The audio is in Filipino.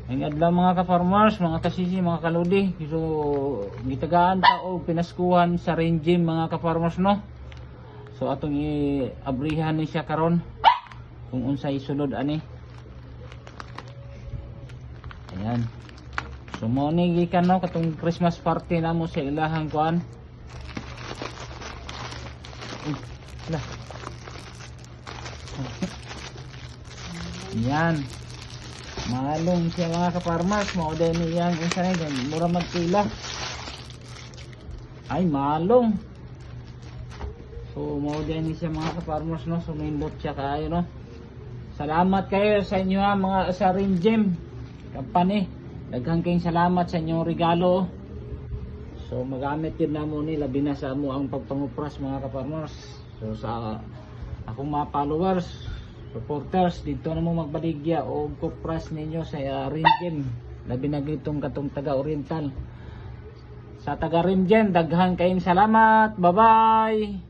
Ang adlaw mga ka-farmers, mga kasisi, mga kaludi. So, gitagaan ta o pinaskuhan sa rain gym mga ka-farmers no. So atong i-abrihan ni siya karon kung unsay sulod ani. Ayan. So mo ni gikan no katong Christmas party namo sa ilahang kuan. Lah. Yan. Malong siya mga ka-farmers, mao din niyang unsa na yan, mura magpila. Ay malong. So mao din siya mga ka-farmers no, sumindot siya kayo no. Salamat kayo sa inyo ha, mga sa Rain Gym Company. Daghang kayong salamat sa inyong regalo. So magamit yun na mo ni labi na sa mo ang pagpangupras mga ka-farmers. So sa akong mga followers, supporters dito na mo magbaligya o kupras ninyo sa Rain Gym, labi na gitong katong taga Oriental. Sa taga Rain Gym, daghang kayong salamat. Bye bye.